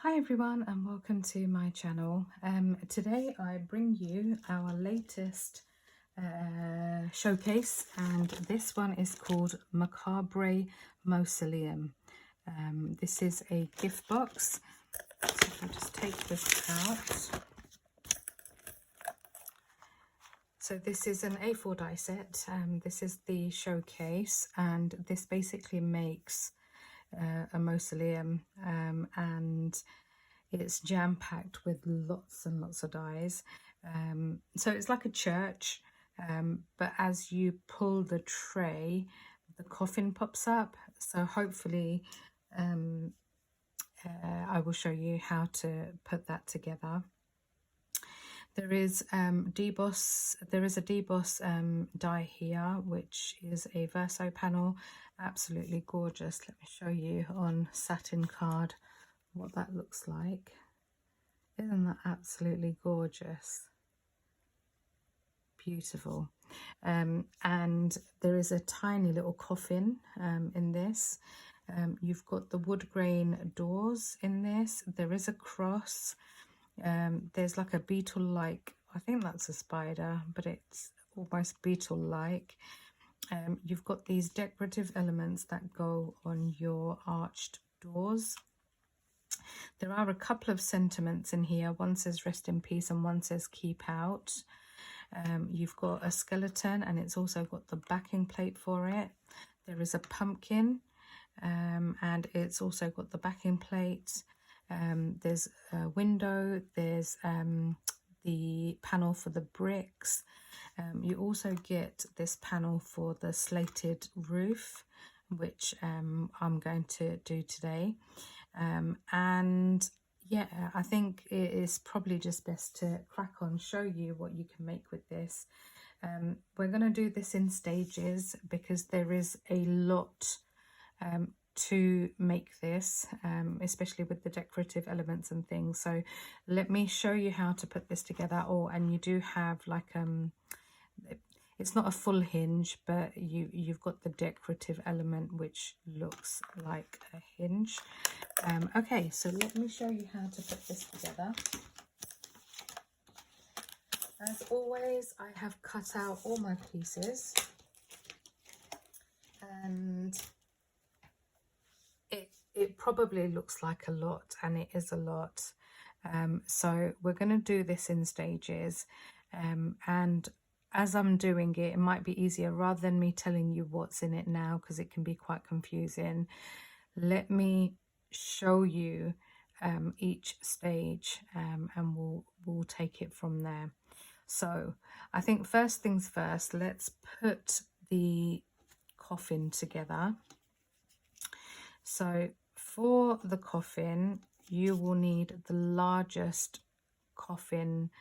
Hi everyone and welcome to my channel. Today I bring you our latest showcase, and this one is called Macabre Mausoleum. This is a gift box, so if I just take this out. So this is an A4 die set. This is the showcase, and this basically makes a mausoleum, and it's jam-packed with lots and lots of dies. So it's like a church, but as you pull the tray, the coffin pops up. So hopefully I will show you how to put that together. There is a deboss die here, which is a verso panel, absolutely gorgeous. Let me show you on satin card what that looks like. Isn't that absolutely gorgeous? Beautiful. And there is a tiny little coffin in this. You've got the wood grain doors in this. There is a cross. There's like a beetle-like, I think that's a spider, but it's almost beetle-like. You've got these decorative elements that go on your arched doors. There are a couple of sentiments in here. One says rest in peace and one says keep out. You've got a skeleton, and it's also got the backing plate for it. There is a pumpkin, and it's also got the backing plate. There's a window, there's the panel for the bricks. You also get this panel for the slated roof, which I'm going to do today. And yeah, I think it is probably just best to crack on, show you what you can make with this. We're going to do this in stages because there is a lot to make this, especially with the decorative elements and things. So let me show you how to put this together. And you do have like it's not a full hinge, but you've got the decorative element which looks like a hinge. Okay, so let me show you how to put this together. As always, I have cut out all my pieces, and it probably looks like a lot, and it is a lot. So we're going to do this in stages, and as I'm doing it, it might be easier, rather than me telling you what's in it now, because it can be quite confusing. Let me show you each stage, and we'll take it from there. So I think first things first, let's put the coffin together. So for the coffin, you will need the largest coffin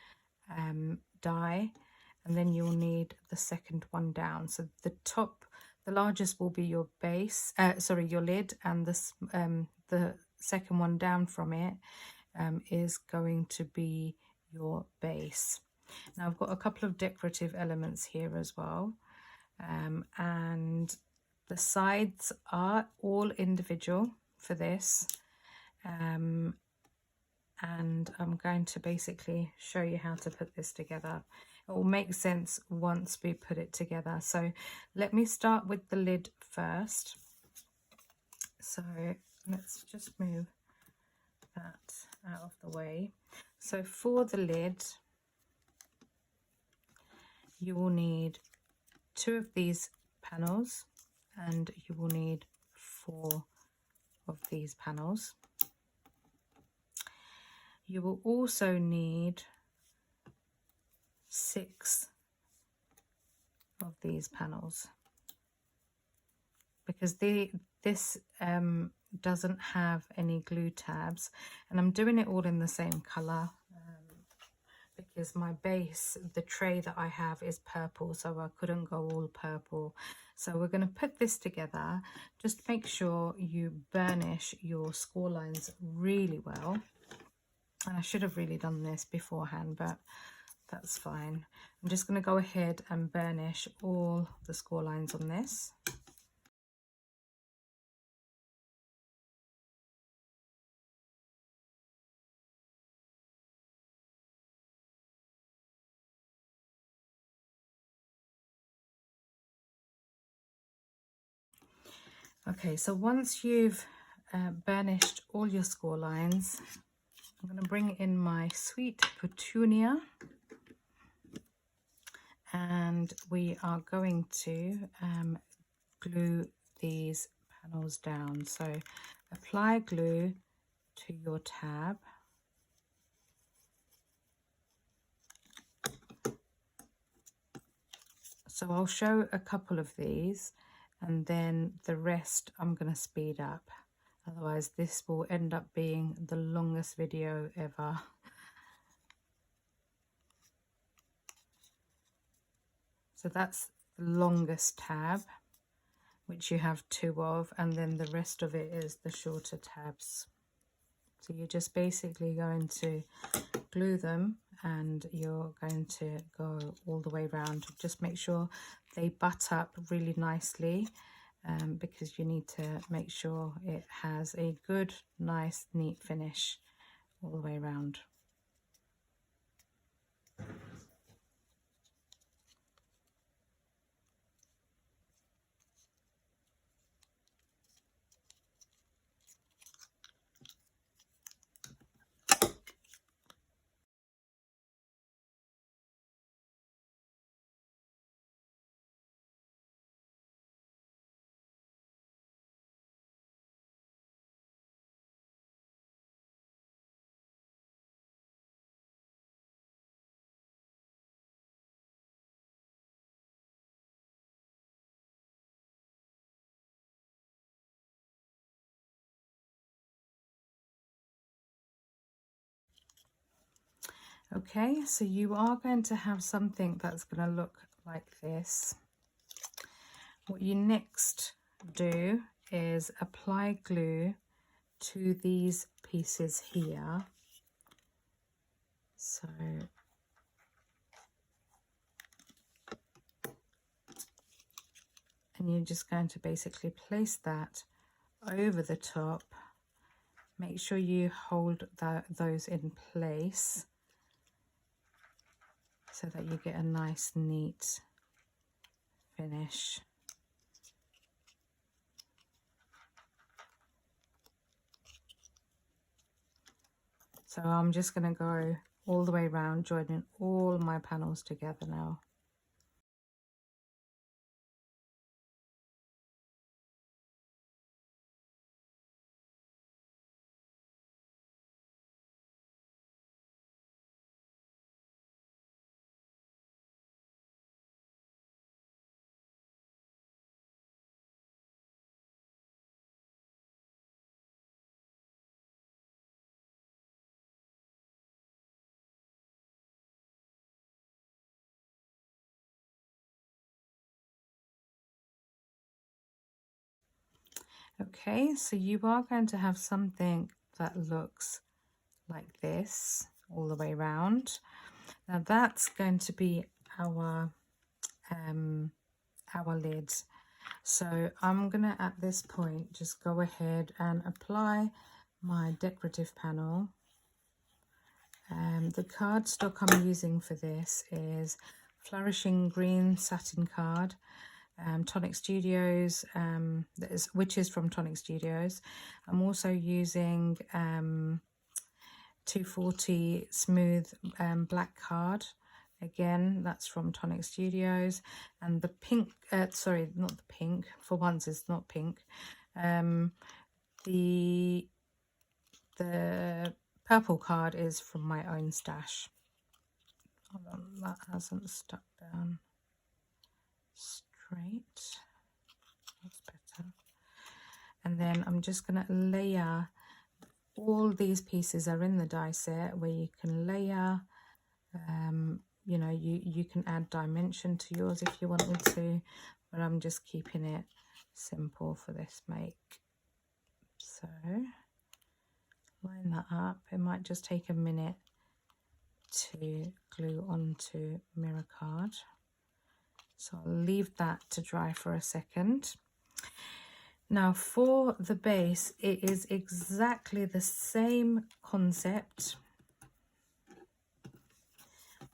die, and then you'll need the second one down. So the largest will be your base, your lid, and the second one down from it is going to be your base. Now I've got a couple of decorative elements here as well, and the sides are all individual for this, and I'm going to basically show you how to put this together. It will make sense once we put it together. So let me start with the lid first. So let's just move that out of the way. So for the lid, you will need 2 of these panels, and you will need 4 of these panels. You will also need 6 of these panels, because this doesn't have any glue tabs, and I'm doing it all in the same color because my base, the tray that I have, is purple, so I couldn't go all purple. So we're going to put this together. Just make sure you burnish your score lines really well, and I should have really done this beforehand, but that's fine. I'm just going to go ahead and burnish all the score lines on this. Okay, so once you've burnished all your score lines, I'm going to bring in my Sweet Petunia, and we are going to glue these panels down. So apply glue to your tab. So I'll show a couple of these, and then the rest I'm going to speed up. Otherwise this will end up being the longest video ever. So that's the longest tab, which you have 2 of, and then the rest of it is the shorter tabs. So you're just basically going to glue them, and you're going to go all the way around. Just make sure they butt up really nicely, because you need to make sure it has a good, nice, neat finish all the way around. Okay, so you are going to have something that's going to look like this. What you next do is apply glue to these pieces here. So and you're just going to basically place that over the top. Make sure you hold those in place so that you get a nice neat finish. So I'm just going to go all the way around, joining all my panels together now. Okay, so you are going to have something that looks like this all the way around. Now that's going to be our lid. So I'm gonna at this point just go ahead and apply my decorative panel. The cardstock I'm using for this is Flourishing green satin card, Tonic Studios, which is from Tonic Studios. I'm also using 240 smooth black card. Again, that's from Tonic Studios. And the pink, sorry, not the pink, for once it's not pink. The purple card is from my own stash. Hold on, that hasn't stuck down straight. That's better. And then I'm just going to layer. All these pieces are in the die set where you can layer. You know, you can add dimension to yours if you wanted to, but I'm just keeping it simple for this make. So line that up. It might just take a minute to glue onto mirror card, so I'll leave that to dry for a second. Now for the base, it is exactly the same concept.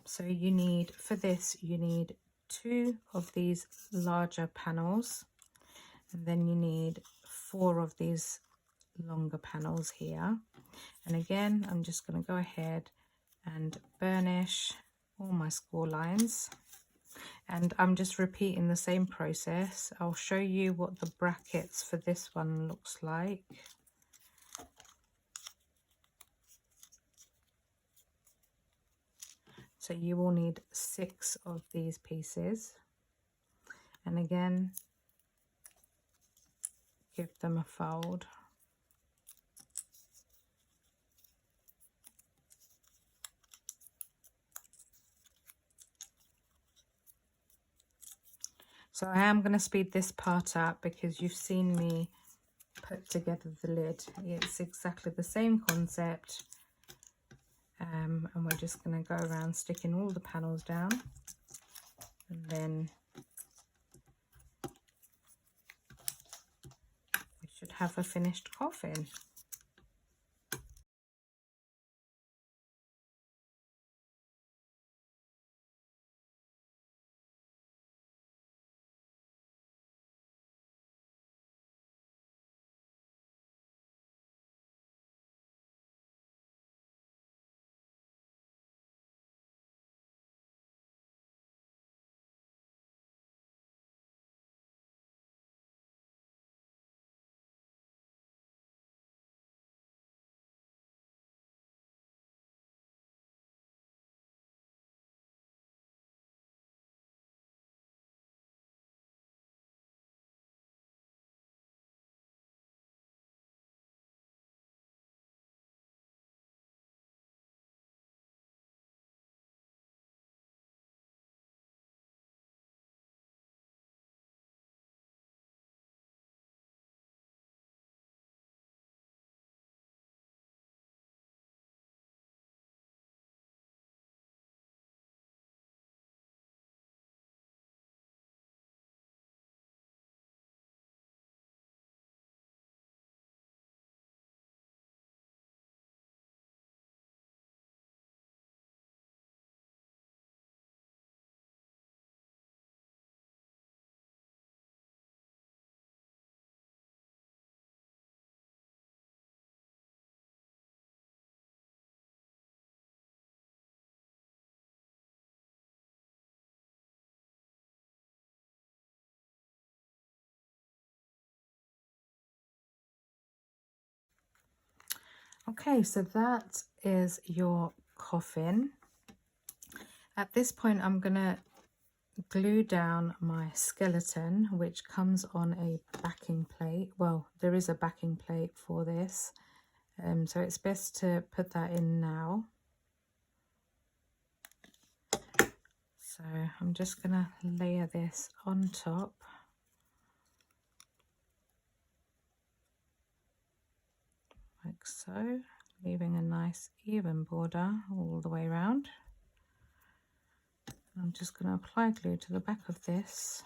So you need, for this, you need 2 of these larger panels, and then you need 4 of these longer panels here. And again, I'm just going to go ahead and burnish all my score lines. And I'm just repeating the same process. I'll show you what the brackets for this one looks like. So you will need 6 of these pieces. And again, give them a fold. So I am going to speed this part up because you've seen me put together the lid. It's exactly the same concept. And we're just going to go around sticking all the panels down. And then we should have a finished coffin. Okay, so that is your coffin. At this point, I'm going to glue down my skeleton, which comes on a backing plate. Well, there is a backing plate for this, so it's best to put that in now. So I'm just going to layer this on top. Like so, leaving a nice even border all the way around. I'm just going to apply glue to the back of this.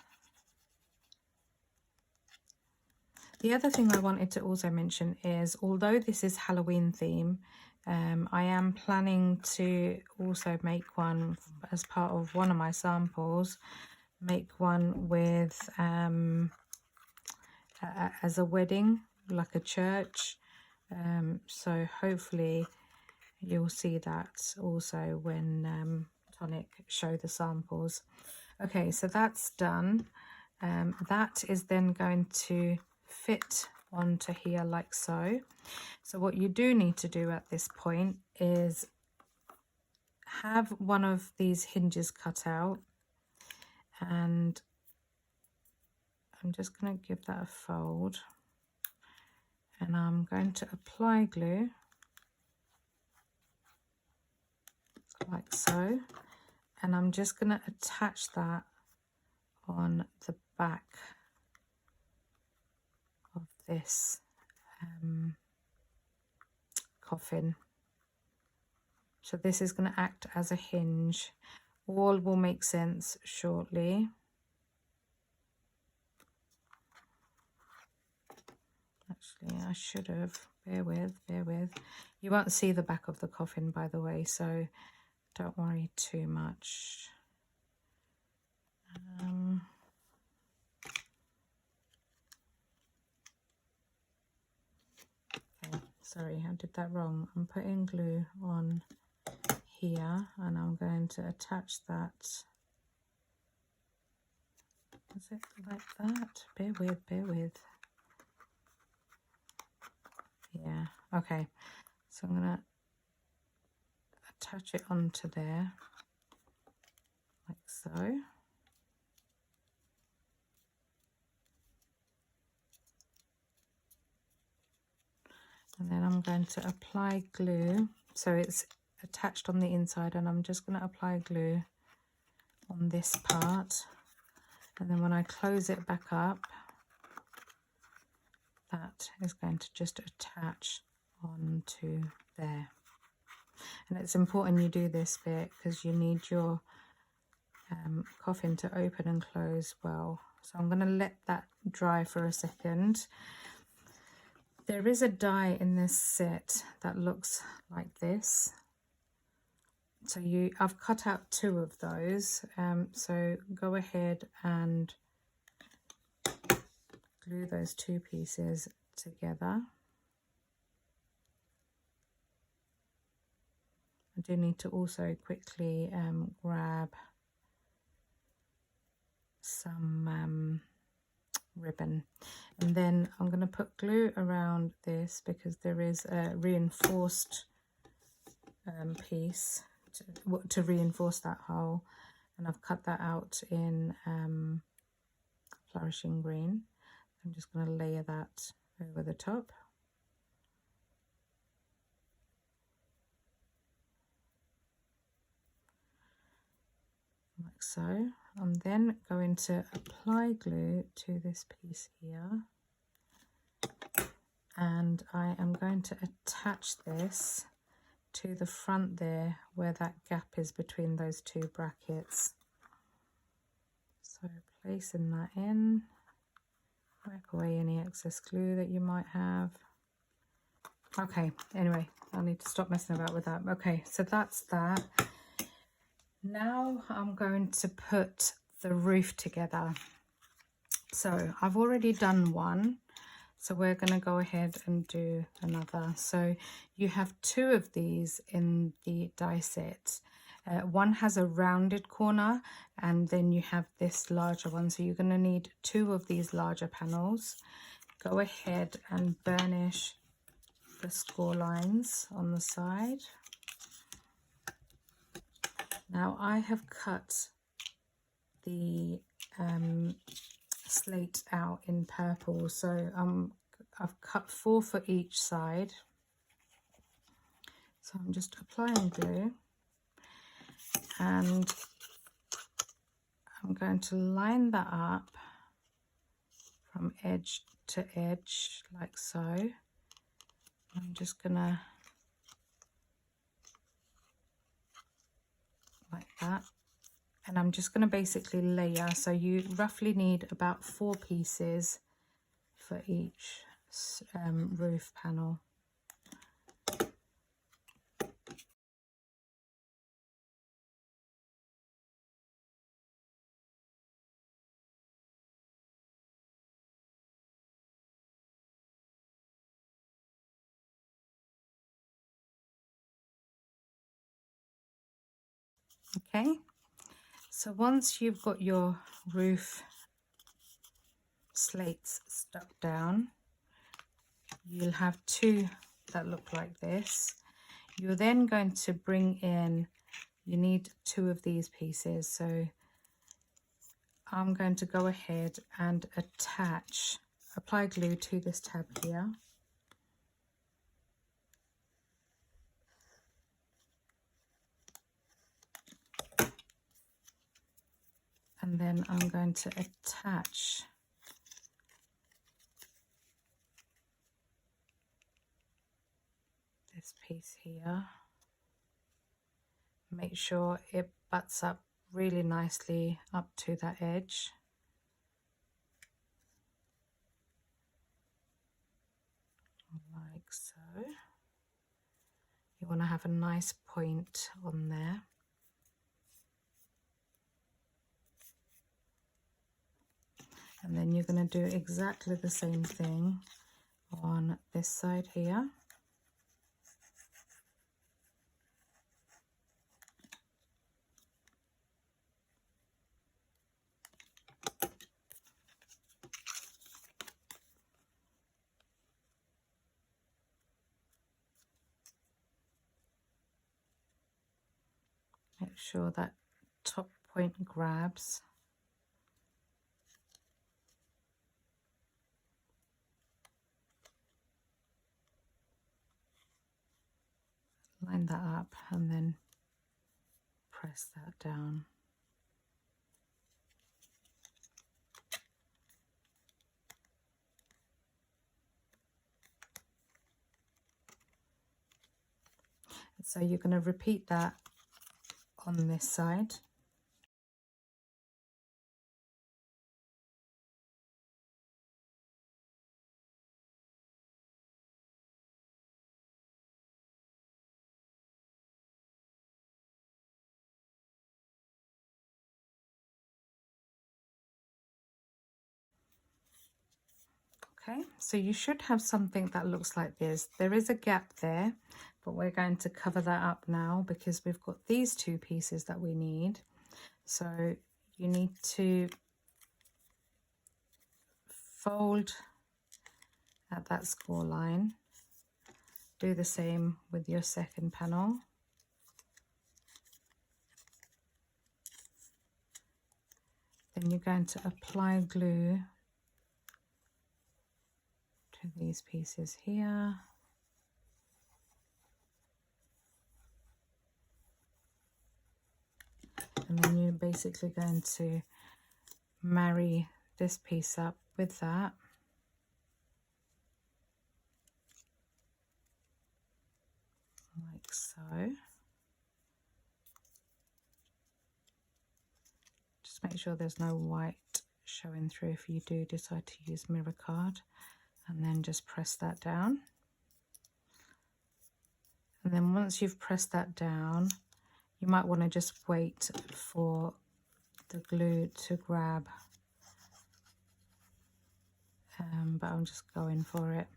The other thing I wanted to also mention is, although this is Halloween theme, I am planning to also make one as part of one of my samples, make one with as a wedding, like a church. So hopefully you'll see that also when Tonic show the samples. Okay, so that's done. That is then going to fit onto here like so. So what you do need to do at this point is have one of these hinges cut out, and I'm just going to give that a fold, and I'm going to apply glue like so, and I'm just going to attach that on the back of this coffin. So this is going to act as a hinge. All will make sense shortly. Actually, I should have. Bear with. You won't see the back of the coffin, by the way, so don't worry too much. sorry, I did that wrong. I'm putting glue on here and I'm going to attach that. Is it like that? Bear with. Yeah, okay. So I'm going to attach it onto there, like so. And then I'm going to apply glue. So it's attached on the inside, and I'm just going to apply glue on this part. And then when I close it back up, that is going to just attach onto there. And it's important you do this bit because you need your coffin to open and close well. So I'm going to let that dry for a second. There is a die in this set that looks like this. So I've cut out 2 of those. So go ahead and glue those 2 pieces together. I do need to also quickly grab some ribbon, and then I'm going to put glue around this because there is a reinforced piece to reinforce that hole, and I've cut that out in flourishing green. I'm just going to layer that over the top. Like so. I'm then going to apply glue to this piece here, and I am going to attach this to the front there where that gap is between those 2 brackets. So placing that in, wipe away any excess glue that you might have. Okay, anyway, I need to stop messing about with that. Okay, so that's that. Now I'm going to put the roof together. So I've already done one, so we're going to go ahead and do another. So you have 2 of these in the die set. One has a rounded corner, and then you have this larger one. So you're going to need 2 of these larger panels. Go ahead and burnish the score lines on the side. Now I have cut the slate out in purple, so I've cut 4 for each side. So I'm just applying glue, and I'm going to line that up from edge to edge like so. I'm just gonna like that, and I'm just going to basically layer. So you roughly need about 4 pieces for each roof panel. Okay, so once you've got your roof slates stuck down, you'll have 2 that look like this. You're then going to bring in, you need 2 of these pieces. So I'm going to go ahead and apply glue to this tab here. And then I'm going to attach this piece here. Make sure it butts up really nicely up to that edge. Like so. You want to have a nice point on there. And then you're going to do exactly the same thing on this side here. Make sure that top point grabs. Line that up and then press that down. So you're going to repeat that on this side. Okay, so you should have something that looks like this. There is a gap there, but we're going to cover that up now because we've got these two pieces that we need. So you need to fold at that score line. Do the same with your second panel. Then you're going to apply glue to these pieces here. And then you're basically going to marry this piece up with that. Like so. Just make sure there's no white showing through if you do decide to use mirror card. And then just press that down. And then once you've pressed that down, you might want to just wait for the glue to grab. But I'm just going for it.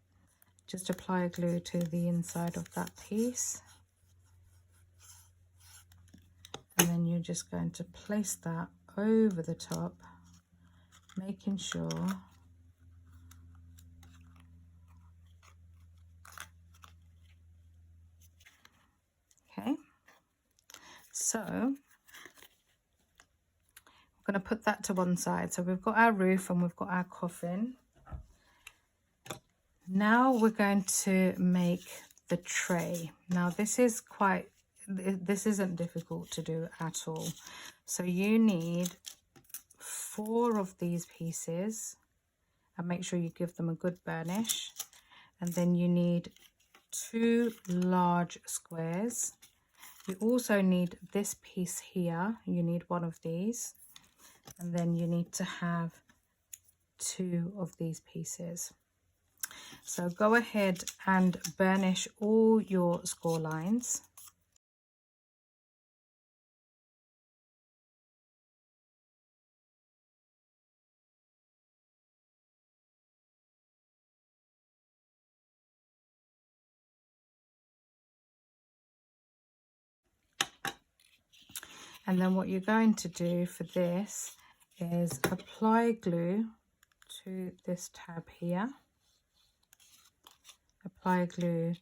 Just apply glue to the inside of that piece. And then you're just going to place that over the top, making sure okay. So I'm going to put that to one side. So we've got our roof and we've got our coffin. Now we're going to make the tray. Now this isn't difficult to do at all. So you need 4 of these pieces and make sure you give them a good burnish. And then you need 2 large squares. You also need this piece here. You need 1 of these. And then you need to have 2 of these pieces. So go ahead and burnish all your score lines. And then what you're going to do for this is apply glue to this tab here. Apply glue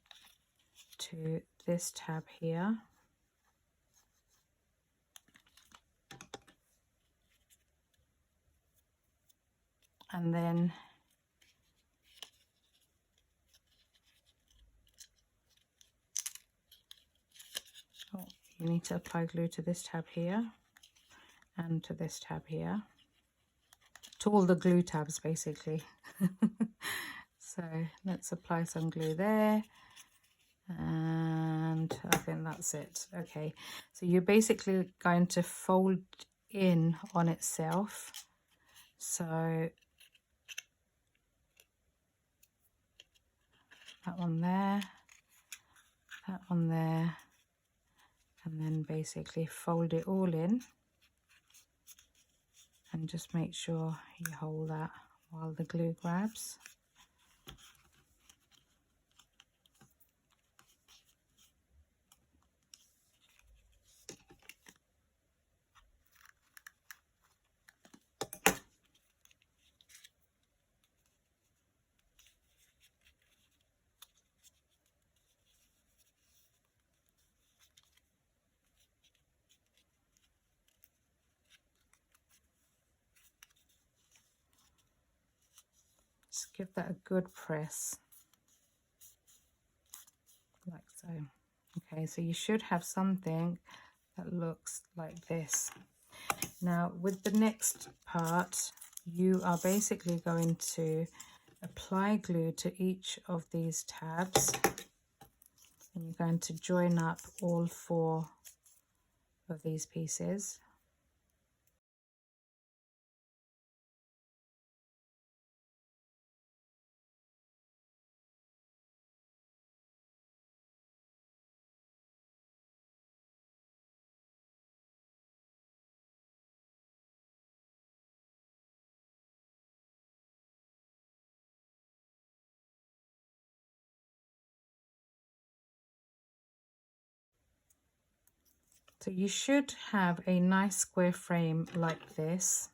to this tab here. And then you need to apply glue to this tab here and to this tab here, to all the glue tabs basically. So let's apply some glue there, and I think that's it. Okay, so you're basically going to fold in on itself. So that one there, that one there, and then basically fold it all in and just make sure you hold that while the glue grabs. just give that a good press, like so. Okay, so you should have something that looks like this. Now with the next part, you are basically going to apply glue to each of these tabs, and you're going to join up all 4 of these pieces. So you should have a nice square frame like this.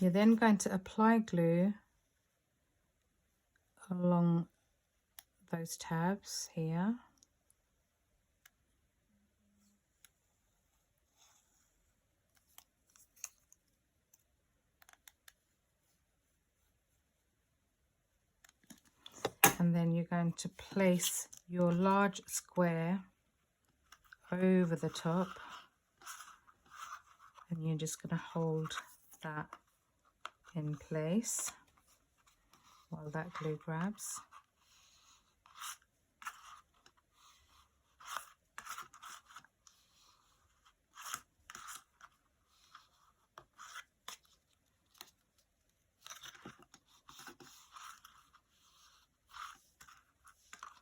You're then going to apply glue along those tabs here. And then you're going to place your large square over the top, and you're just going to hold that in place while that glue grabs.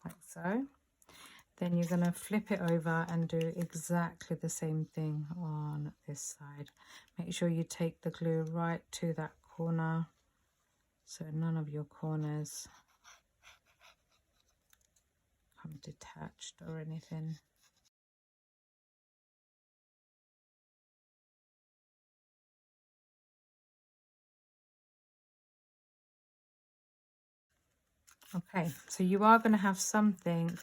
Like so. Then you're going to flip it over and do exactly the same thing on this side. Make sure you take the glue right to that corner, so none of your corners come detached or anything. Okay, so you are going to have something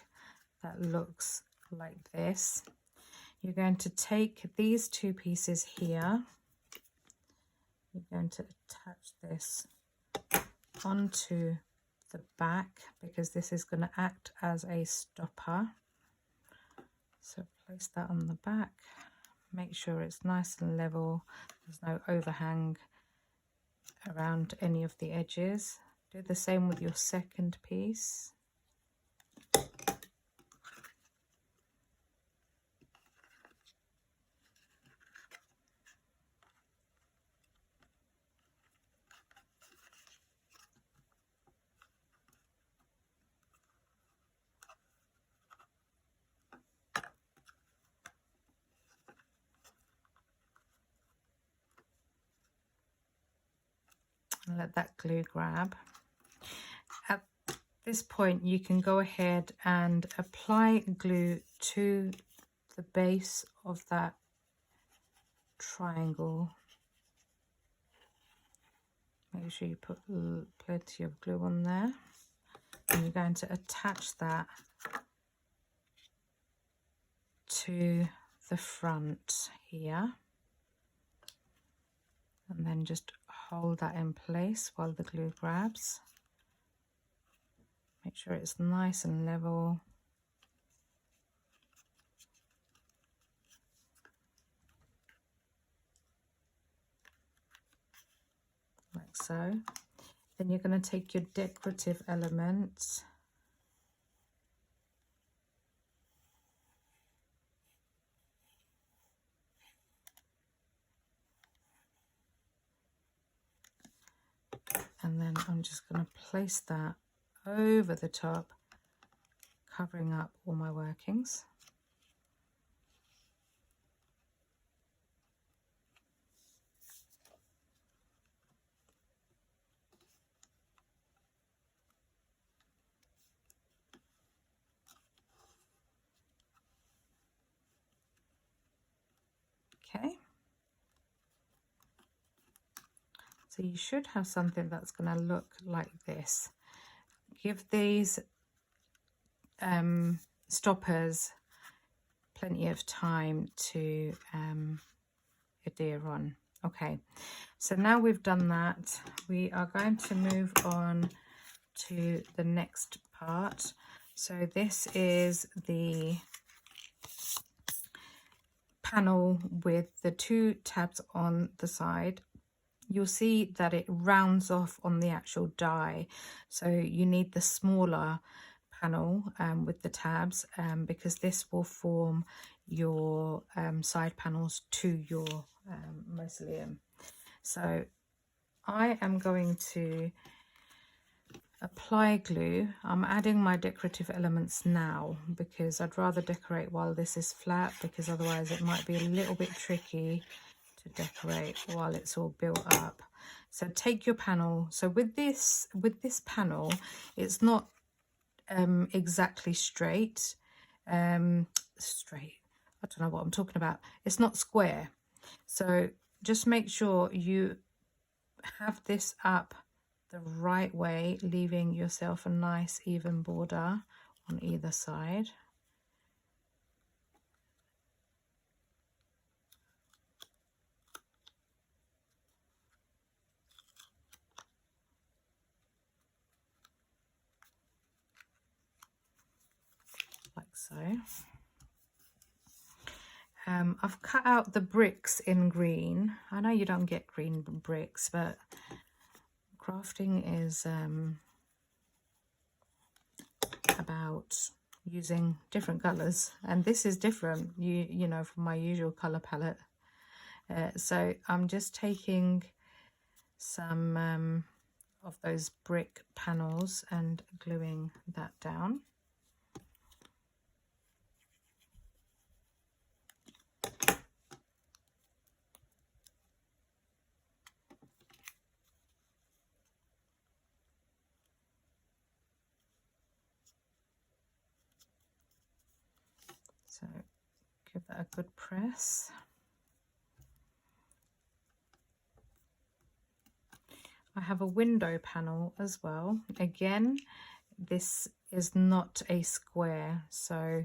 that looks like this. You're going to take these 2 pieces here. You're going to attach this onto the back, because this is going to act as a stopper. So place that on the back. Make sure it's nice and level. There's no overhang around any of the edges. Do the same with your second piece. And let that glue grab. At this point, you can go ahead and apply glue to the base of that triangle. Make sure you put plenty of glue on there, and you're going to attach that to the front here, and then just hold that in place while the glue grabs. Make sure it's nice and level. Like so. Then you're going to take your decorative elements and then I'm just going to place that over the top, covering up all my workings. Okay, so you should have something that's going to look like this. Give these stoppers plenty of time to adhere on. Okay, so now we've done that, we are going to move on to the next part. So this is the panel with the 2 tabs on the side. You'll see that it rounds off on the actual die, so you need the smaller panel with the tabs, because this will form your side panels to your mausoleum. So I am going to apply glue. I'm adding my decorative elements now because I'd rather decorate while this is flat, because otherwise it might be a little bit tricky to decorate while it's all built up. So take your panel. So with this panel, it's not exactly straight. Straight. I don't know what I'm talking about. It's not square. So just make sure you have this up the right way, leaving yourself a nice even border on either side. Like so. I've cut out the bricks in green. I know you don't get green bricks, but crafting is about using different colors, and this is different, you know, from my usual color palette. So I'm just taking some of those brick panels and gluing that down. So give that a good press. I have a window panel as well. Again, this is not a square, so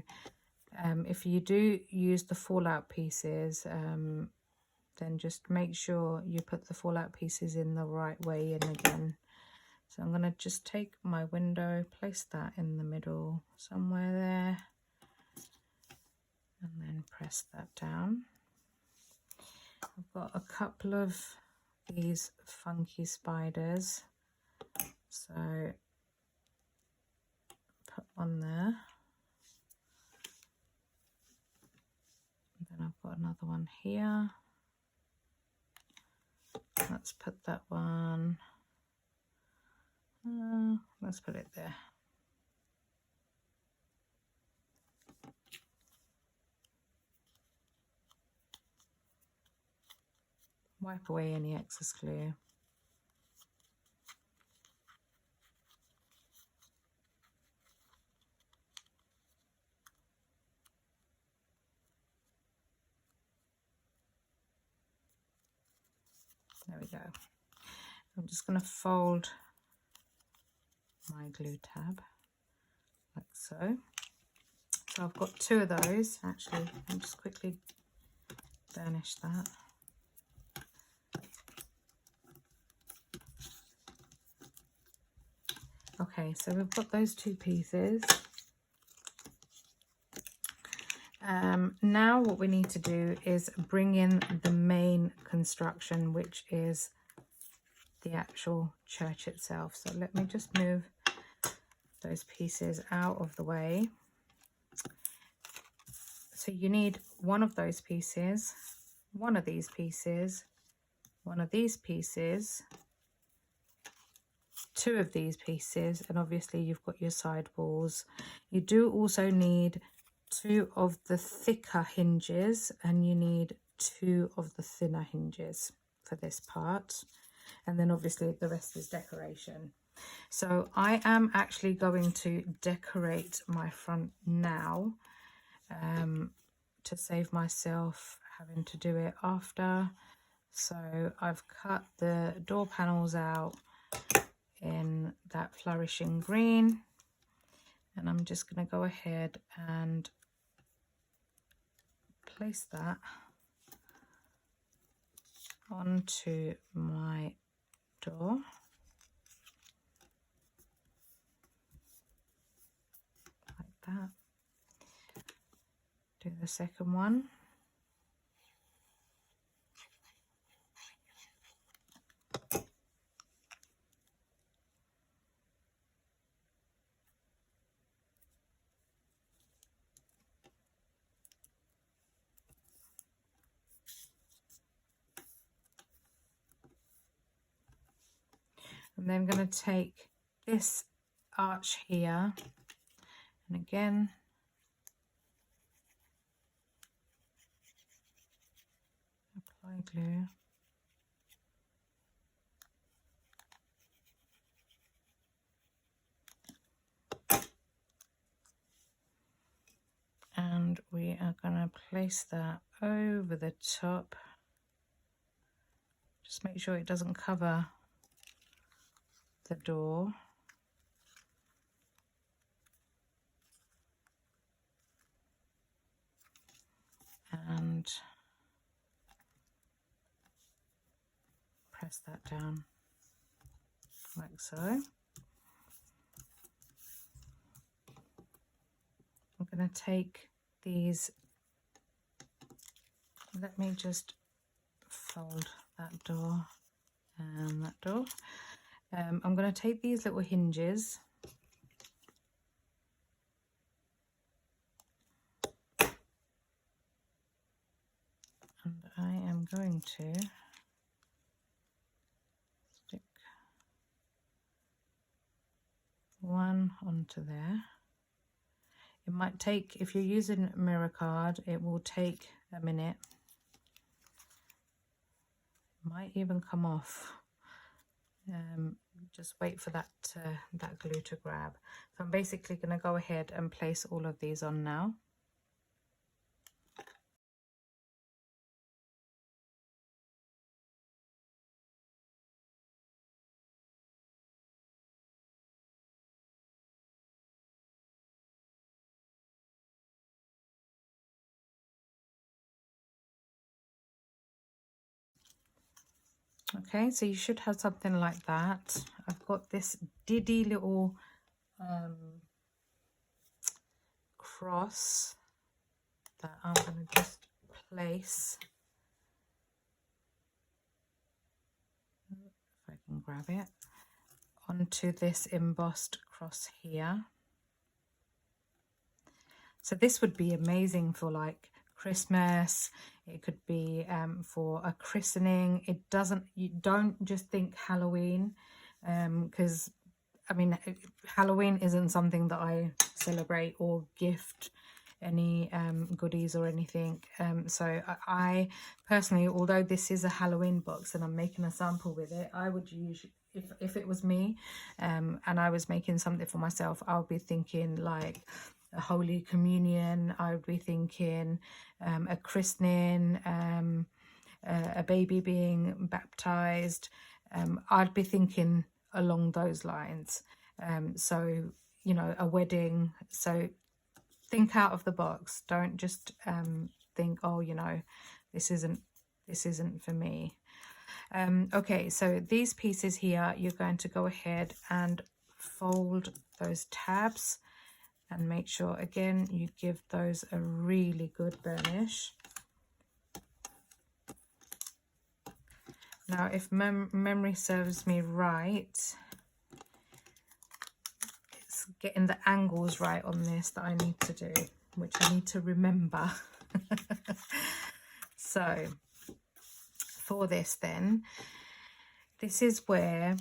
if you do use the fallout pieces, then just make sure you put the fallout pieces in the right way in again. So I'm going to just take my window, place that in the middle somewhere there, and then press that down. I've got a couple of these funky spiders, so put one there. And then I've got another one here. Let's put that one, let's put it there. Wipe away any excess glue. There we go. I'm just going to fold my glue tab like so. So I've got 2 of those. Actually, I'll just quickly burnish that. Okay, so we've got those 2 pieces. Now what we need to do is bring in the main construction, which is the actual church itself. So let me just move those pieces out of the way. So you need one of those pieces, one of these pieces, one of these pieces, 2 of these pieces, and obviously you've got your side walls. You do also need 2 of the thicker hinges, and you need 2 of the thinner hinges for this part, and then obviously the rest is decoration. So I am actually going to decorate my front now, to save myself having to do it after. So I've cut the door panels out in that flourishing green, and I'm just going to go ahead and place that onto my door. Like that. Do the second one. And then I'm going to take this arch here, and again apply glue. And we are going to place that over the top. Just make sure it doesn't cover the door. And press that down like so. I'm going to take these, let me just fold that door and that door. I'm going to take these little hinges and I am going to stick one onto there. It might take, if you're using a mirror card, it will take a minute. It might even come off. Just wait for that that glue to grab. So I'm basically going to go ahead and place all of these on now. Okay, so you should have something like that. I've got this diddy little cross that I'm going to just place. If I can grab it, onto this embossed cross here. So this would be amazing for like Christmas. It could be for a christening. You don't just think Halloween, because I mean, Halloween isn't something that I celebrate or gift any goodies or anything. So I personally, although this is a Halloween box and I'm making a sample with it, I would use, if it was me and I was making something for myself, I would be thinking like a Holy Communion. I would be thinking a christening, a baby being baptized. I'd be thinking along those lines. So, you know, a wedding. So think out of the box. Don't just think, oh, you know, this isn't for me. Okay, so these pieces here, you're going to go ahead and fold those tabs and make sure again you give those a really good burnish. Now, if memory serves me right, it's getting the angles right on this that I need to do, which I need to remember. So for this then, this is where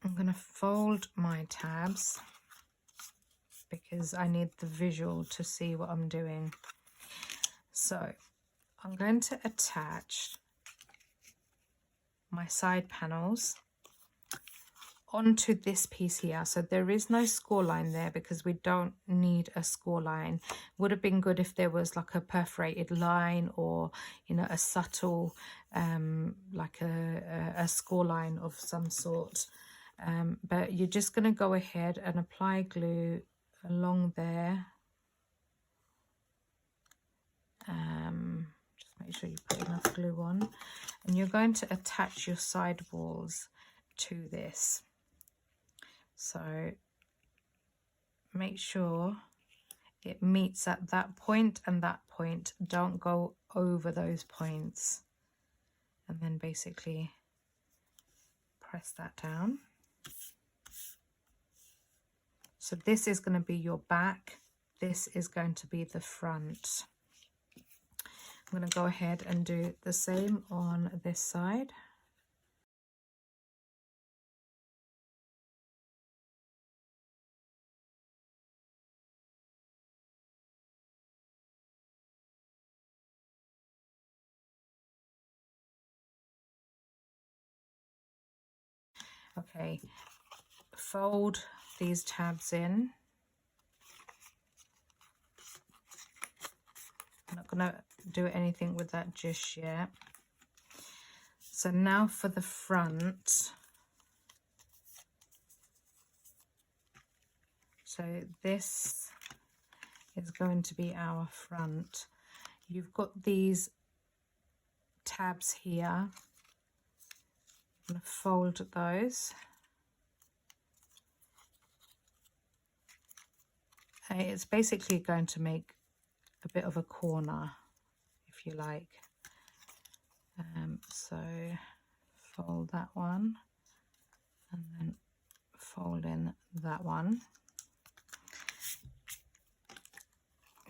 I'm going to fold my tabs because I need the visual to see what I'm doing. So I'm going to attach my side panels onto this piece here. So there is no score line there because we don't need a score line. Would have been good if there was like a perforated line or, you know, a subtle like a score line of some sort. But you're just going to go ahead and apply glue along there. Just make sure you put enough glue on, and you're going to attach your side walls to this. So make sure it meets at that point and that point. Don't go over those points. And then basically press that down. So this is going to be your back. This is going to be the front. I'm going to go ahead and do the same on this side. Okay, fold these tabs in. I'm not going to do anything with that just yet. So now for the front. So this is going to be our front. You've got these tabs here. I'm going to fold those. It's basically going to make a bit of a corner, if you like. So fold that one and then fold in that one.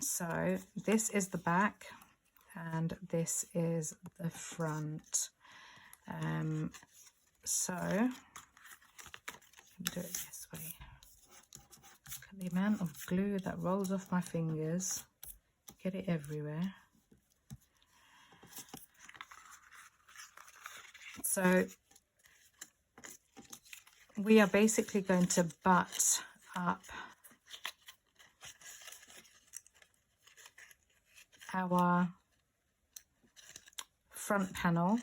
So this is the back and this is the front. So do it this way. Look at the amount of glue that rolls off my fingers. Get it everywhere. So we are basically going to butt up our front panel.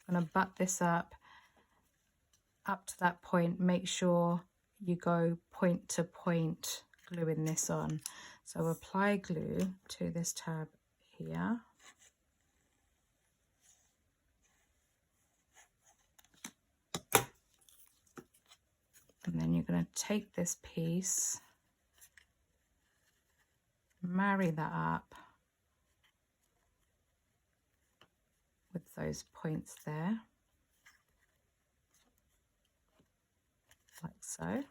I'm going to butt this up to that point. Make sure you go point to point gluing this on. So apply glue to this tab here. And then you're going to take this piece, marry that up with those points there, like so.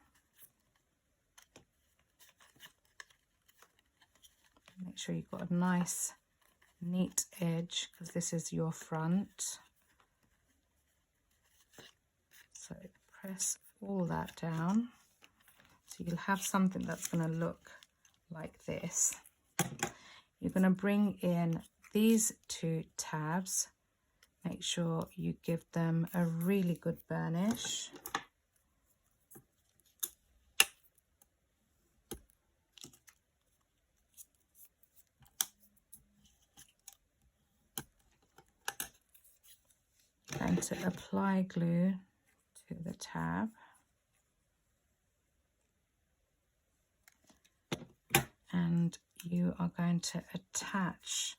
Make sure you've got a nice, neat edge, because this is your front. So press all that down. So you'll have something that's going to look like this. You're going to bring in these two tabs. Make sure you give them a really good burnish. Going to apply glue to the tab. And you are going to attach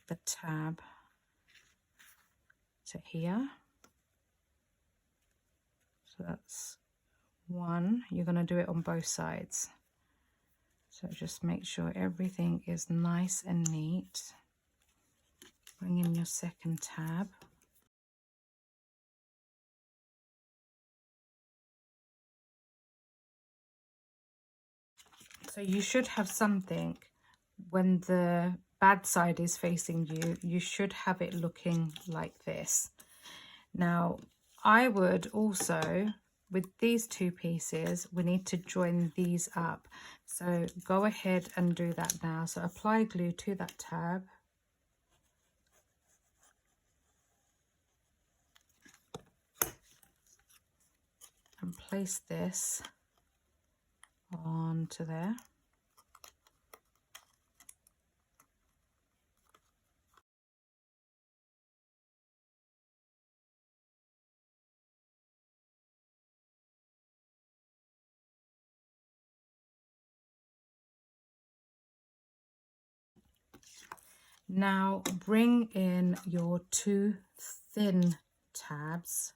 the tab to here. So that's one. You're going to do it on both sides. So just make sure everything is nice and neat. Bring in your second tab. So you should have something when the bad side is facing you, you should have it looking like this. Now, I would also, with these two pieces, we need to join these up. So go ahead and do that now. So apply glue to that tab. And place this onto there. Now bring in your 2 thin tabs.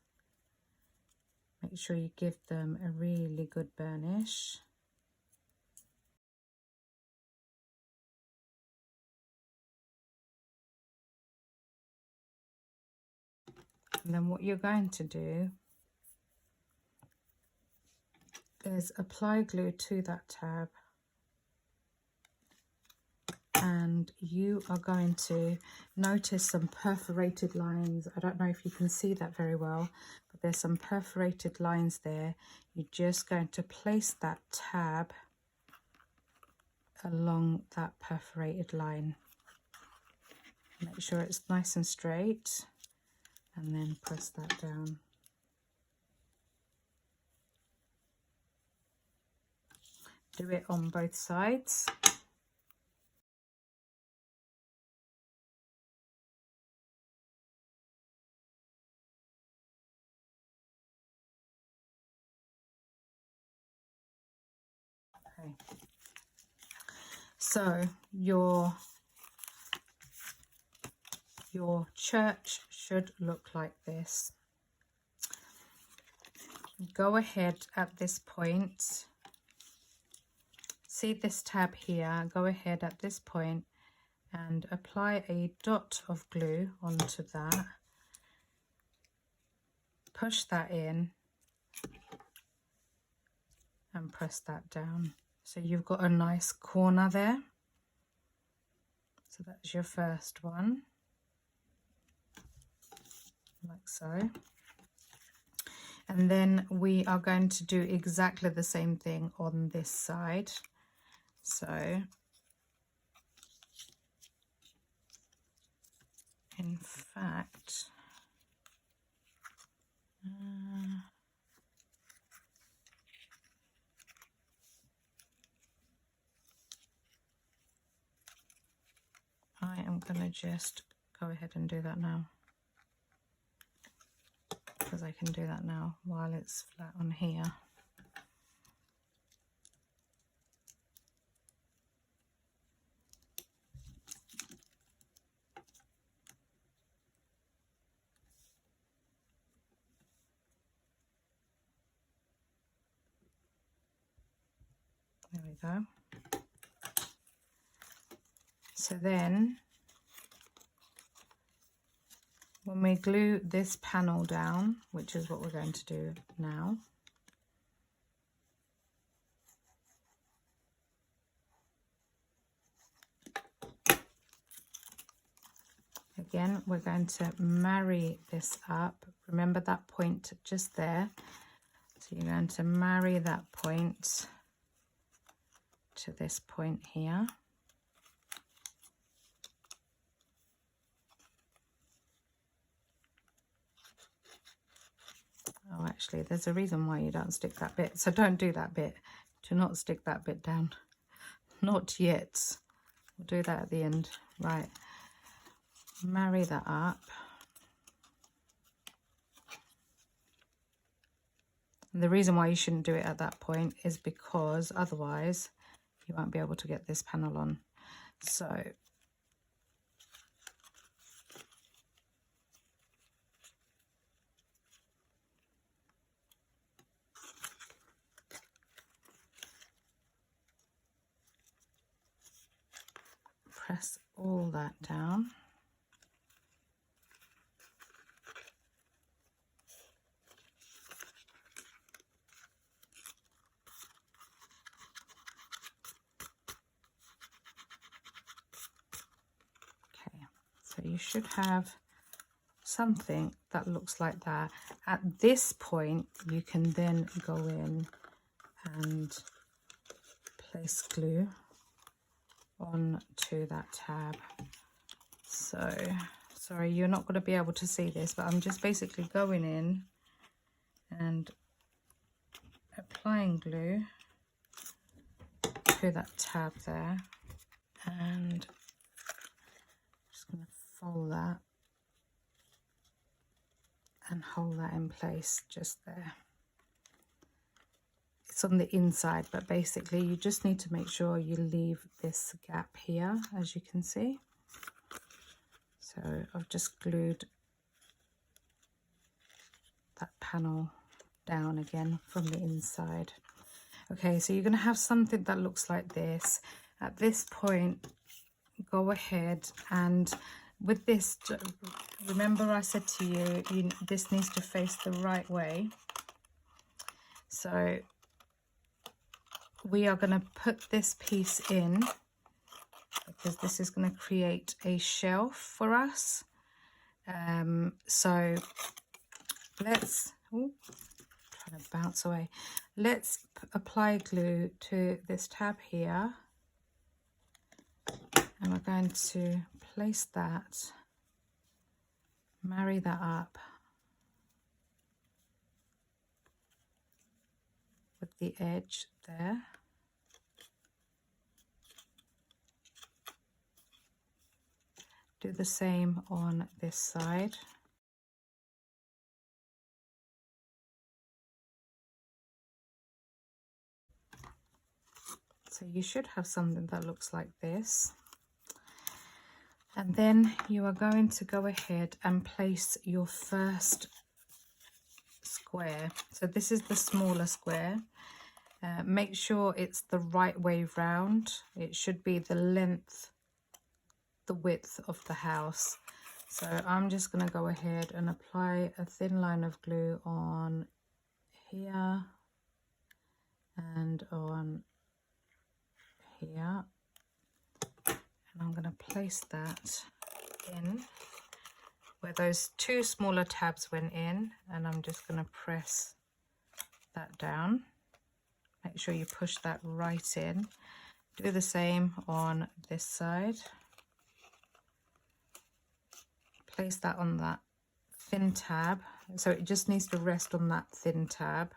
Make sure you give them a really good burnish. And then what you're going to do is apply glue to that tab, and you are going to notice some perforated lines. I don't know if you can see that very well, but there's some perforated lines there. You're just going to place that tab along that perforated line. Make sure it's nice and straight, and then press that down. Do it on both sides. Okay. So your church should look like this. Go ahead at this point, see this tab here, go ahead at this point and apply a dot of glue onto that. Push that in and press that down. So you've got a nice corner there. So that's your first one, like so. And then we are going to do exactly the same thing on this side. So in fact, I am going to just go ahead and do that now, because I can do that now while it's flat on here. There we go. So then when we glue this panel down, which is what we're going to do now, again, we're going to marry this up. Remember that point just there. So you're going to marry that point to this point here. Oh, actually, there's a reason why you don't stick that bit. So don't do that bit. Do not stick that bit down. Not yet. We'll do that at the end. Right. Marry that up. And the reason why you shouldn't do it at that point is because otherwise you won't be able to get this panel on. So press all that down. Okay, so you should have something that looks like that. At this point, you can then go in and place glue onto that tab. So sorry, you're not going to be able to see this, but I'm just basically going in and applying glue to that tab there, and just going to fold that and hold that in place just there. It's on the inside, but basically you just need to make sure you leave this gap here, as you can see. So I've just glued that panel down again from the inside. Okay, so you're going to have something that looks like this. At this point, go ahead and with this, remember I said to you, this needs to face the right way. So we are going to put this piece in because this is going to create a shelf for us. So let's, trying to bounce away. Let's apply glue to this tab here. And we're going to place that, marry that up with the edge there. Do the same on this side. So you should have something that looks like this. And then you are going to go ahead and place your first square. So this is the smaller square. Make sure it's the right way round. It should be the length, the width of the house. So I'm just going to go ahead and apply a thin line of glue on here and on here. And I'm going to place that in where those two smaller tabs went in, and I'm just going to press that down. Make sure you push that right in. Do the same on this side. Place that on that thin tab. So it just needs to rest on that thin tab.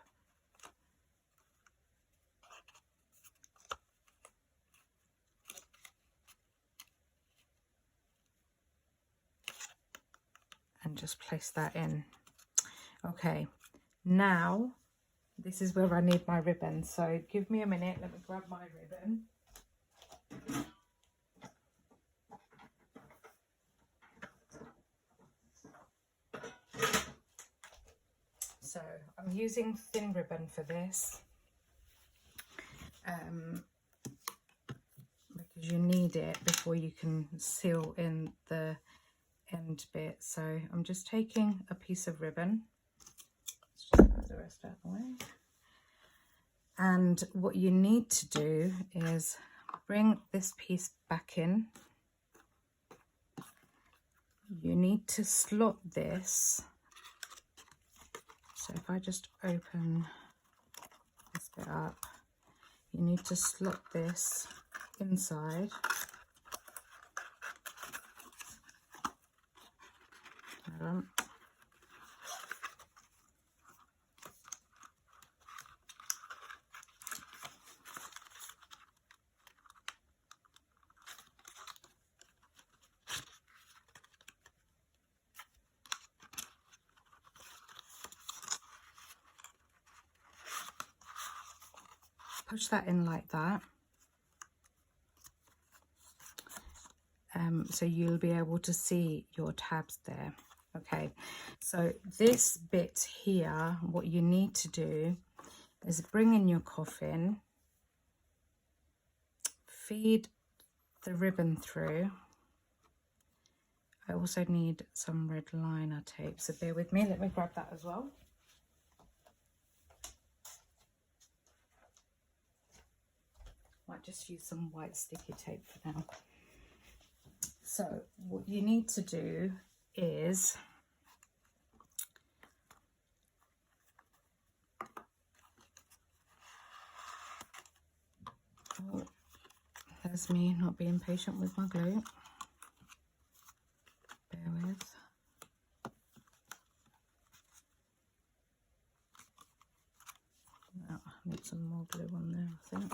And just place that in. Okay, now this is where I need my ribbon. So give me a minute, let me grab my ribbon. So I'm using thin ribbon for this because you need it before you can seal in the end bit. So I'm just taking a piece of ribbon. Let's just move the rest out of the way. And what you need to do is bring this piece back in. You need to slot this. So if I just open this bit up, you need to slot this inside. Push that in like that. So you'll be able to see your tabs there. Okay, so this bit here, what you need to do is bring in your coffin, feed the ribbon through. I also need some red liner tape, so bear with me, let me grab that as well. Might just use some white sticky tape for now. So what you need to do is there's me not being patient with my glue. Bear with. Oh, I need some more glue on there, I think.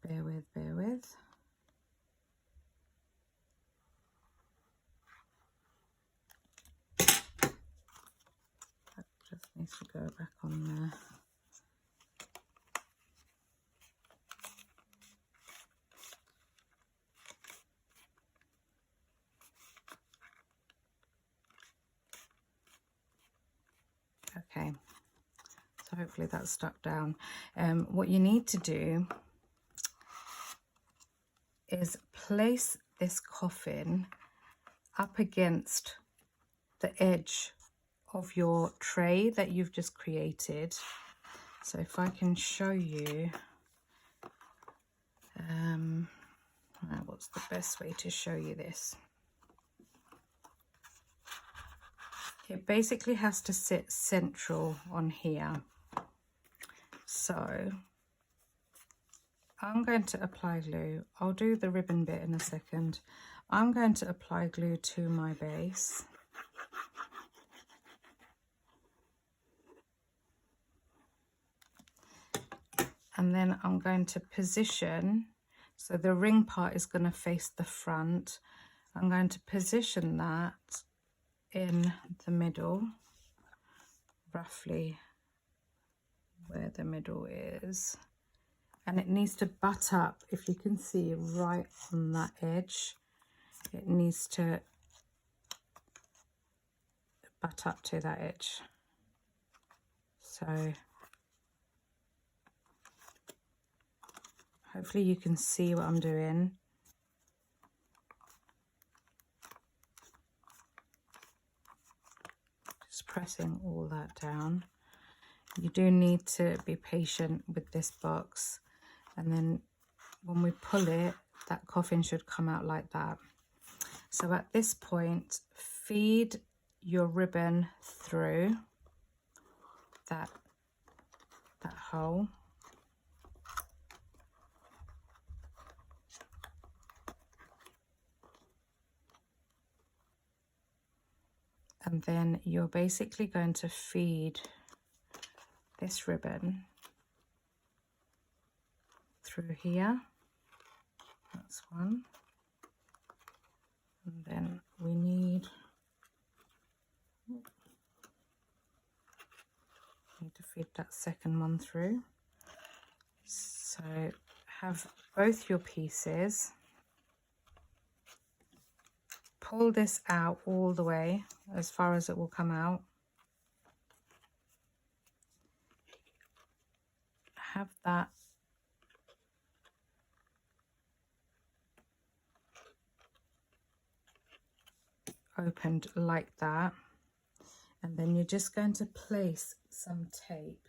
Bear with, bear with. That just needs to go back on there. Okay, so hopefully that's stuck down. What you need to do is place this coffin up against the edge of your tray that you've just created. So if I can show you, what's the best way to show you this? It basically has to sit central on here. So I'm going to apply glue. I'll do the ribbon bit in a second. I'm going to apply glue to my base. And then I'm going to position, so the ring part is going to face the front. I'm going to position that in the middle, roughly where the middle is. And it needs to butt up, if you can see, right on that edge. It needs to butt up to that edge. So hopefully you can see what I'm doing. Just pressing all that down. You do need to be patient with this box. And then when we pull it, that coffin should come out like that. So at this point, feed your ribbon through that hole. And then you're basically going to feed this ribbon through here. That's one. And then we need to feed that second one through. So have both your pieces. Pull this out all the way as far as it will come out. Have that opened like that, and then you're just going to place some tape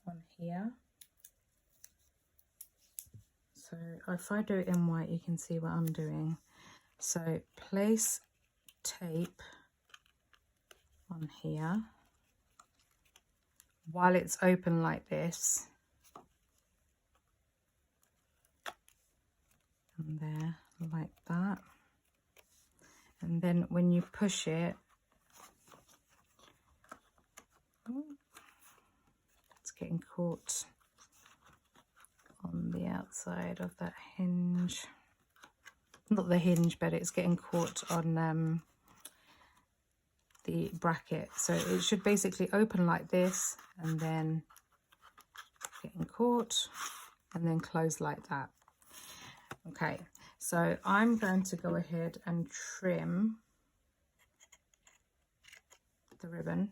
on here. So if I do it in white, you can see what I'm doing. So place tape on here while it's open like this, and there, like that. And then when you push it, it's getting caught on the outside of that hinge. Not the hinge, but it's getting caught on the bracket. So it should basically open like this, and then getting caught, and then close like that. Okay, so I'm going to go ahead and trim the ribbon,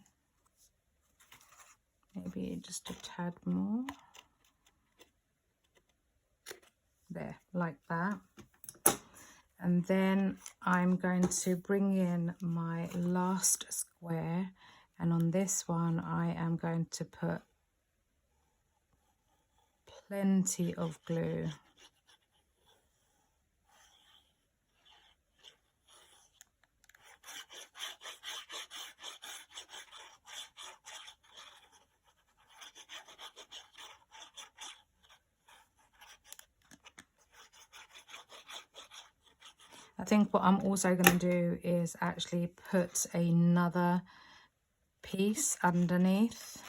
maybe just a tad more. There, like that. And then I'm going to bring in my last square, and on this one I am going to put plenty of glue. I think what I'm also going to do is actually put another piece underneath,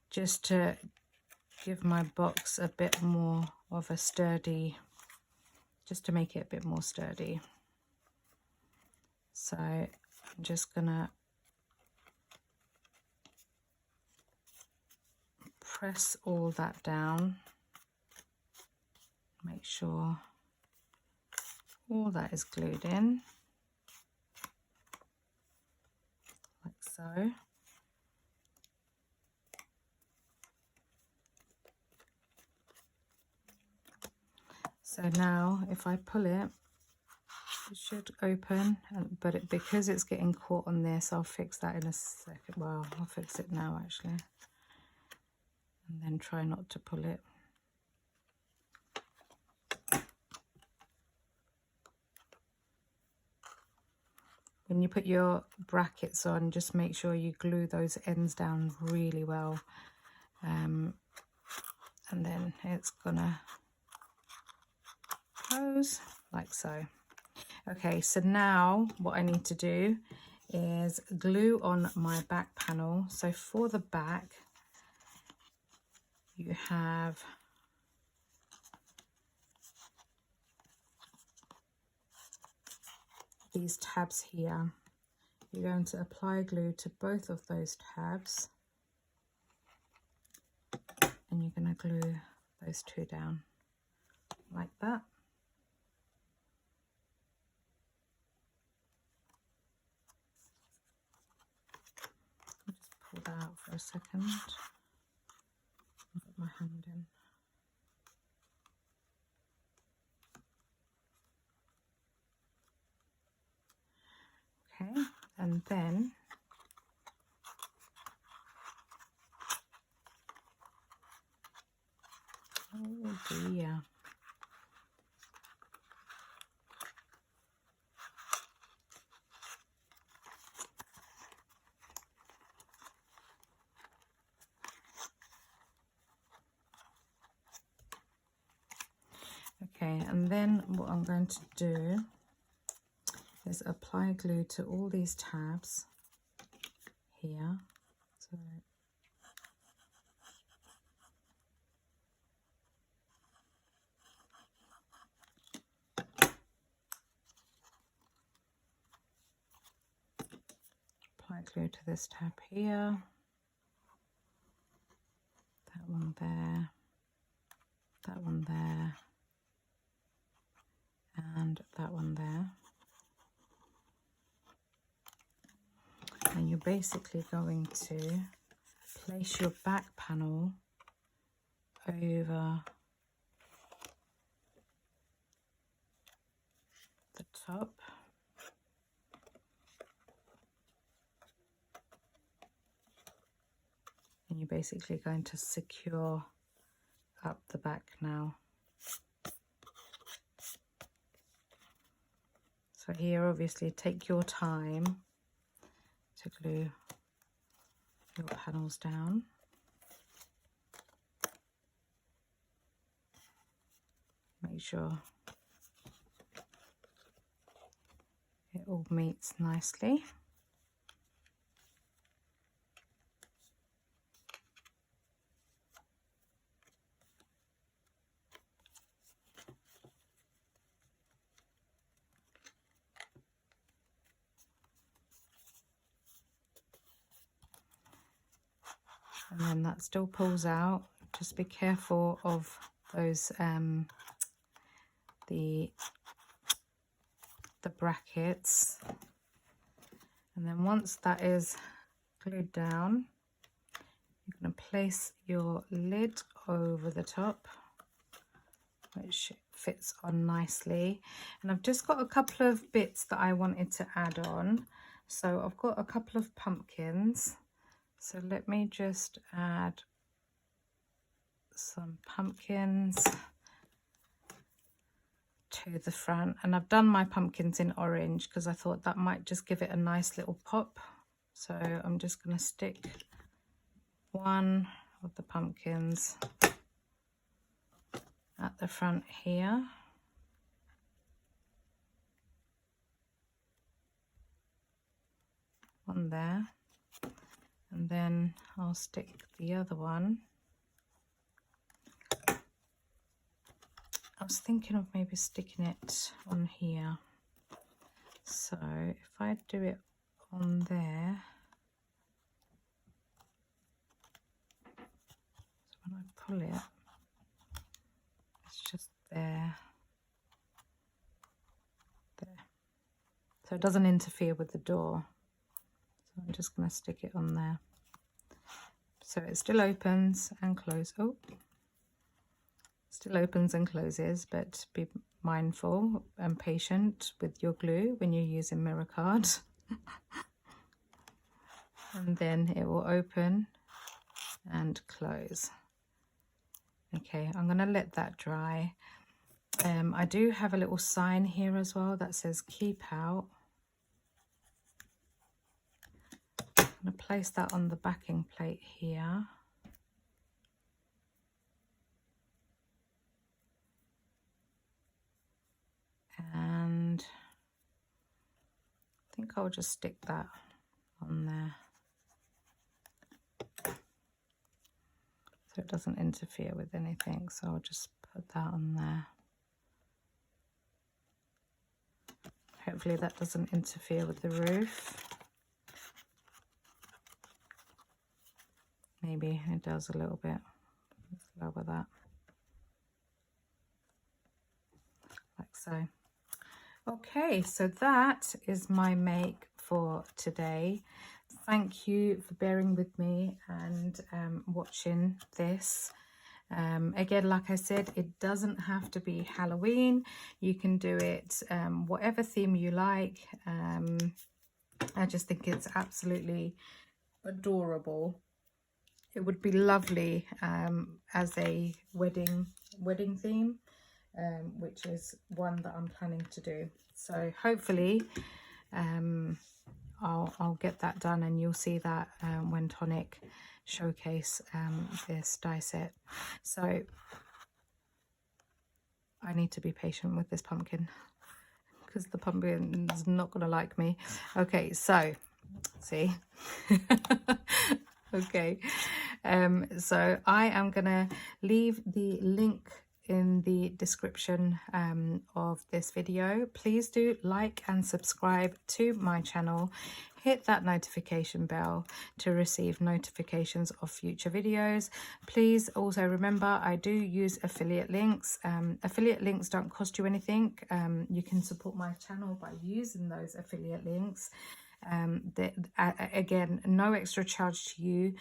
just to give my box a bit more of a sturdy, just to make it a bit more sturdy. So I'm just gonna press all that down, make sure all that is glued in, like so. So now if I pull it, it should open, but because it's getting caught on this, I'll fix that in a second. Well, I'll fix it now actually, and then try not to pull it. When you put your brackets on, just make sure you glue those ends down really well, and then it's gonna close like so. Okay, so now what I need to do is glue on my back panel. So for the back, you have these tabs here. You're going to apply glue to both of those tabs, and you're going to glue those two down like that. I'll just pull that out for a second. I'll put my hand in. Okay, and then oh dear. Okay, and then what I'm going to do is apply glue to all these tabs here. So apply glue to this tab here, that one there, that one there, and that one there. And you're basically going to place your back panel over the top. And you're basically going to secure up the back now. So here, obviously, take your time to glue your panels down. Make sure it all meets nicely. And then that still pulls out. Just be careful of those the brackets. And then once that is glued down, you're going to place your lid over the top, which fits on nicely. And I've just got a couple of bits that I wanted to add on. So I've got a couple of pumpkins. So let me just add some pumpkins to the front. And I've done my pumpkins in orange because I thought that might just give it a nice little pop. So I'm just going to stick one of the pumpkins at the front here. One there. And then I'll stick the other one. I was thinking of maybe sticking it on here. So if I do it on there, so when I pull it, it's just there. So it doesn't interfere with the door. So I'm just going to stick it on there. So it still opens and closes. Oh, still opens and closes, but be mindful and patient with your glue when you're using mirror card. And then it will open and close. Okay, I'm going to let that dry. I do have a little sign here as well that says keep out. I'm going to place that on the backing plate here. And I think I'll just stick that on there so it doesn't interfere with anything. So I'll just put that on there. Hopefully that doesn't interfere with the roof. Maybe it does a little bit. Let's lower that. Like so. Okay, so that is my make for today. Thank you for bearing with me and watching this. Again, like I said, it doesn't have to be Halloween. You can do it whatever theme you like. I just think it's absolutely adorable. It would be lovely as a wedding theme, which is one that I'm planning to do. So hopefully I'll get that done, and you'll see that when Tonic showcase this die set. So I need to be patient with this pumpkin because the pumpkin is not going to like me. Okay, so see. Okay, so I am gonna leave the link in the description of this video. Please do like and subscribe to my channel. Hit that notification bell to receive notifications of future videos. Please also remember, I do use affiliate links. Affiliate links don't cost you anything. You can support my channel by using those affiliate links. Again, no extra charge to you.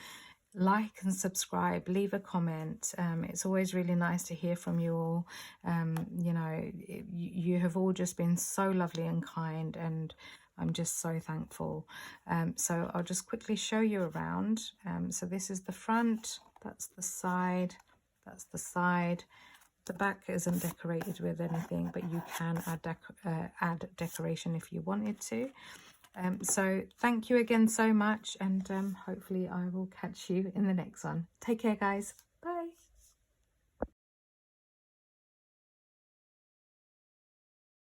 Like and subscribe, leave a comment. It's always really nice to hear from you all. You know, you have all just been so lovely and kind, and I'm just so thankful. So I'll just quickly show you around. So this is the front, that's the side, that's the side. The back isn't decorated with anything, but you can add decoration if you wanted to. So thank you again so much, and hopefully I will catch you in the next one. Take care, guys. Bye.